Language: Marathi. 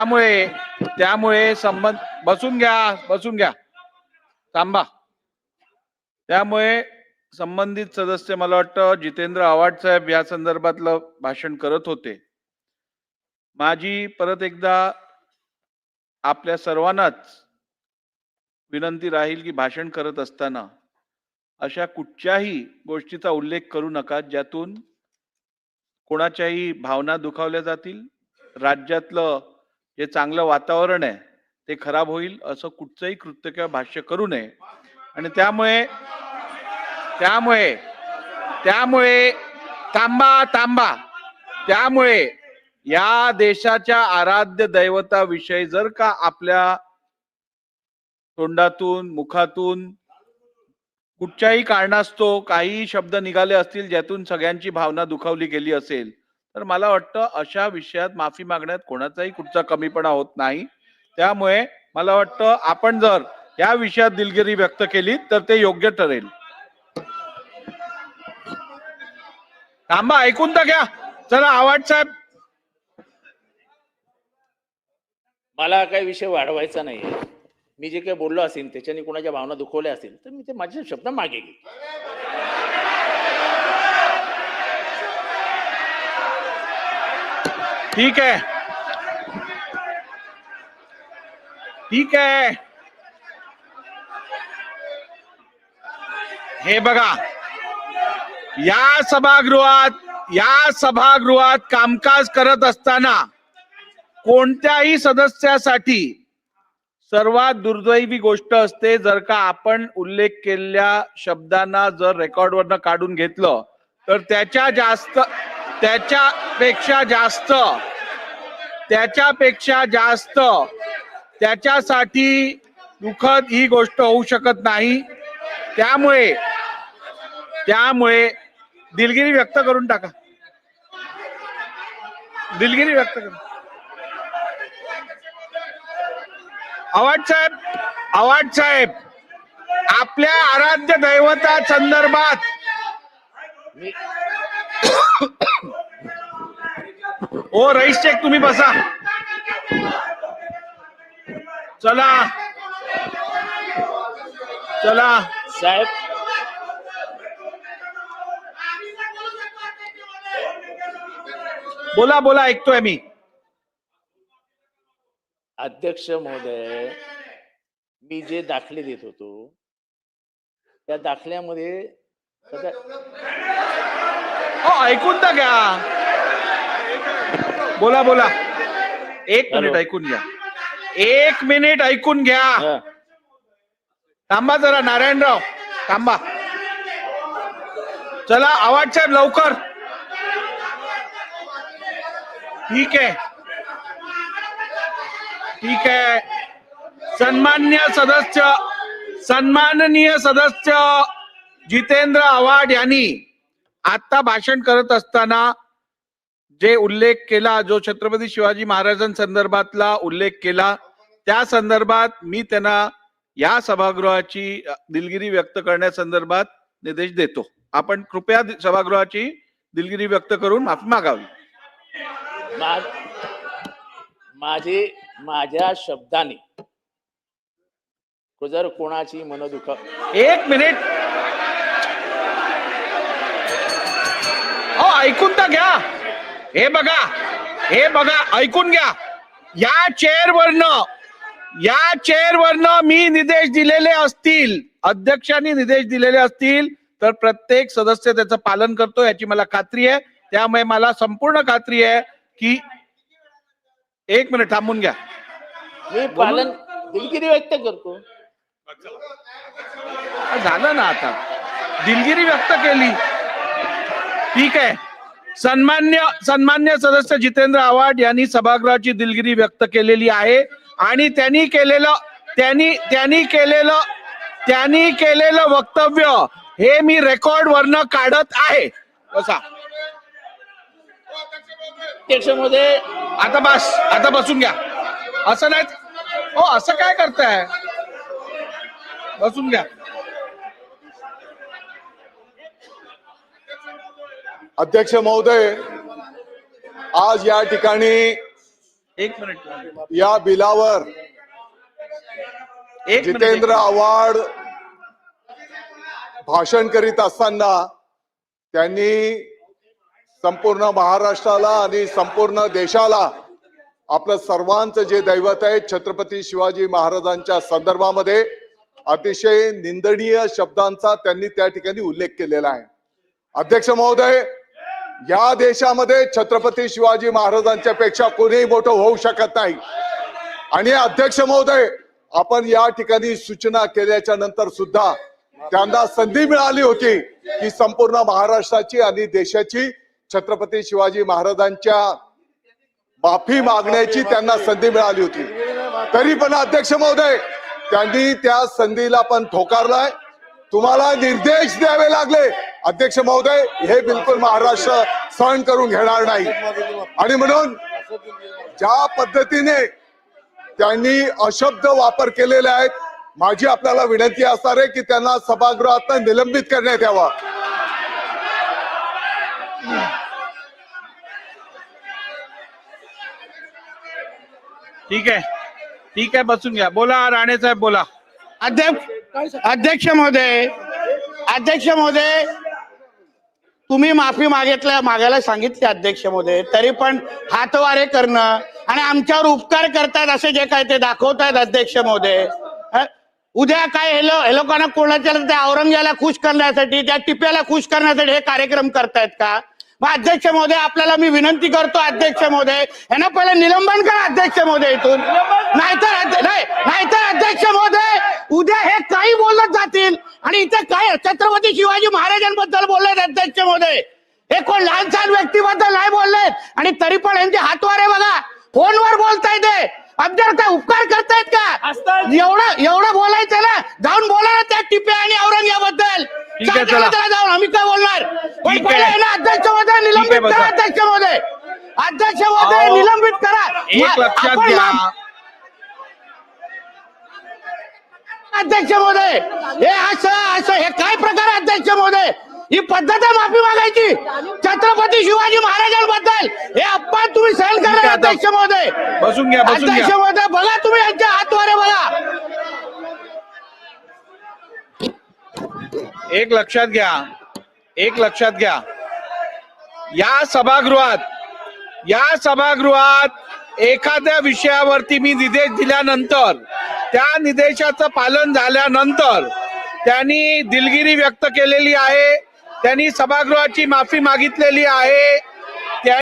त्यामुळे त्यामुळे संबंध बसून घ्या थांबा. त्यामुळे संबंधित सदस्य मला वाटतं जितेंद्र आव्हाड साहेब या संदर्भातलं भाषण करत होते. माझी परत एकदा आपल्या सर्वांनाच विनंती राहील की भाषण करत असताना अशा कुठच्याही गोष्टीचा उल्लेख करू नका ज्यातून कोणाच्याही भावना दुखावल्या जातील, राज्यातलं जे चांगलं वातावरण आहे ते खराब होईल असं कुठचंही कृत्य किंवा भाष्य करू नये. आणि त्यामुळे त्यामुळे त्यामुळे थांबा. त्यामुळे या देशाच्या आराध्य दैवताविषयी जर का आपल्या तोंडातून मुखातून कुठच्याही कारणास्तव काही शब्द निघाले असतील ज्यातून सगळ्यांची भावना दुखावली गेली असेल तर मला वाटतं अशा विषयात माफी मागण्यात कोणाचाही कुठचा कमीपणा होत नाही. त्यामुळे मला वाटतं आपण जर या विषयात दिलगिरी व्यक्त केली तर ते योग्य ठरेल. थांबा, ऐकून तर घ्या. चला आव्हाड साहेब. मला काही विषय वाढवायचा नाहीये. मी जे काही बोललो असेल त्याच्याने कोणाच्या भावना दुखवल्या असतील तर मी ते माझे शब्द मागे घेईन. ठीक आहे. हे बघा, या सभागृहात कामकाज करत असताना कोणत्याही सदस्यासाठी सर्वात दुर्दैवी गोष्ट असते जर का आपण उल्लेख केलेल्या शब्दांना जर रेकॉर्डवरनं काढून घेतलं तर त्याच्यापेक्षा जास्त त्याच्यासाठी दुःखद ही गोष्ट होऊ शकत नाही. त्यामुळे दिलगिरी व्यक्त करून टाका. दिलगिरी व्यक्त करा. आव्हाड साहेब आपल्या आराध्य दैवता संदर्भात ओ रईस शेख तुम्ही बसा. चला साहेब, बोला ऐकतोय मी. अध्यक्ष महोदय, मी जे दाखले देत होतो त्या दाखल्यामध्ये ऐकून तर घ्या. बोला. एक मिनिट ऐकून घ्या. थांबा जरा नारायणराव, थांबा. चला आव्हाड साहेब लवकर. ठीक आहे. सन्माननीय सदस्य जितेंद्र आव्हाड यांनी आता भाषण करत असताना जे उल्लेख केला, जो छत्रपती शिवाजी महाराजांसंदर्भातला उल्लेख केला, त्या संदर्भात मी त्यांना या सभागृहाची दिलगिरी व्यक्त करण्यासंदर्भात निर्देश देतो. आपण कृपया सभागृहाची दिलगिरी व्यक्त करून माफी मागावी. माझ्या शब्दाने जर कोणाची मन दुखाव. एक मिनिट ऐकून तर घ्या. हे बघा ऐकून घ्या. या चेअरवरनं मी निर्देश दिलेले असतील, अध्यक्षांनी निर्देश दिलेले असतील तर प्रत्येक सदस्य त्याचं पालन करतो याची मला खात्री आहे. त्यामुळे मला संपूर्ण खात्री आहे की एक मिनिट थांबून घ्या. मी पालन दिलगिरी व्यक्त करतो. झालं ना, आता दिलगिरी व्यक्त केली. ठीक आहे. सन्मान्य सदस्य जितेंद्र आव्हाड यांनी सभागृहाची दिलगिरी व्यक्त केलेली आहे आणि त्यांनी केलेलं वक्तव्य हे मी रेकॉर्ड वरनं काढत आहे. बसा अध्यक्ष महोदय, आता बसून घ्या. असं नाही असं काय करताय. बसून घ्या. अध्यक्ष महोदय, आज या ठिकाणी एक मिनिट या बिलावर एक जितेंद्र मिनिट आव्हाड भाषण करीत असताना त्यांनी संपूर्ण महाराष्ट्राला आणि संपूर्ण देशाला आपलं सर्वांचं जे दैवत आहे छत्रपती शिवाजी महाराजांच्या संदर्भामध्ये अतिशय निंदनीय शब्दांचा त्यांनी त्या ठिकाणी उल्लेख केलेला आहे. अध्यक्ष महोदय, या देशामध्ये छत्रपती शिवाजी महाराजांच्या पेक्षा कोणीही मोठं होऊ शकत नाही. आणि अध्यक्ष महोदय, आपण या ठिकाणी सूचना केल्याच्या नंतर सुद्धा त्यांना संधी मिळाली होती की संपूर्ण महाराष्ट्राची आणि देशाची छत्रपती शिवाजी महाराजांच्या माफी मागण्याची त्यांना संधी मिळाली होती. तरी पण अध्यक्ष महोदय, त्यांनी त्या संधीला पण ठोकारलाय. तुम्हाला निर्देश द्यावे लागले. अध्यक्ष महोदय, हे बिलकुल महाराष्ट्र सहन करून घेणार नाही. आणि म्हणून ज्या पद्धतीने त्यांनी अशब्द वापर केलेले आहेत, माझी आपल्याला विनंती असणार आहे की त्यांना सभागृहातून निलंबित करण्यात यावं. ठीक आहे बसून घ्या. बोला राणे साहेब, बोला. अध्यक्ष महोदय, तुम्ही माफी मागायला सांगितले अध्यक्ष महोदय, तरी पण हातवारे करणं आणि आमच्यावर उपकार करतायत असे जे काय ते दाखवतायत अध्यक्ष महोदय. उद्या काय हे लोकांना कोणाच्या त्या औरंगजेबाला खुश करण्यासाठी, त्या टिप्याला खुश करण्यासाठी हे कार्यक्रम करतायत का? मग अध्यक्ष महोदय, आपल्याला मी विनंती करतो अध्यक्ष महोदय, यांना पहिले निलंबन करा अध्यक्ष महोदय इथून. नाहीतर अध्यक्ष महोदय, उद्या हे काही बोलत जातील आणि इथे काय छत्रपती शिवाजी महाराजांबद्दल बोललेत अध्यक्ष महोदय. हे कोण लहान सहान व्यक्तीबद्दल नाही बोललेत आणि तरी पण यांचे हातवारे बघा, फोनवर बोलतायत. अब्दर काय उपकार करतायत का? एवढं बोलायचं ना, जाऊन बोला ना त्या टिप्या आणि औरंगजेबाबद्दल. जाऊन आम्ही काय बोलणार? पण पहिले ना अध्यक्ष महोदय निलंबित करा. अध्यक्ष महोदय निलंबित करा. एक लक्षात घ्या. अध्यक्ष महोदय, हे असं हे काय प्रकार अध्यक्ष महोदय? ही पद्धत आहे माफी मागायची छत्रपती शिवाजी महाराजांबद्दल. हे अपमान तुम्ही सहन करणार अध्यक्ष महोदय. बसून घ्या. अध्यक्ष महोदय, बघा तुम्ही यांच्या हातवारे बघा. एक लक्षात घ्या. या सभागृहात एखाद्या विषयावरती मी निर्देश दिल्यानंतर, त्या निर्देशाचं पालन झाल्यानंतर त्यांनी दिलगिरी व्यक्त केलेली आहे, त्यांनी सभागृहाची माफी मागितलेली आहे.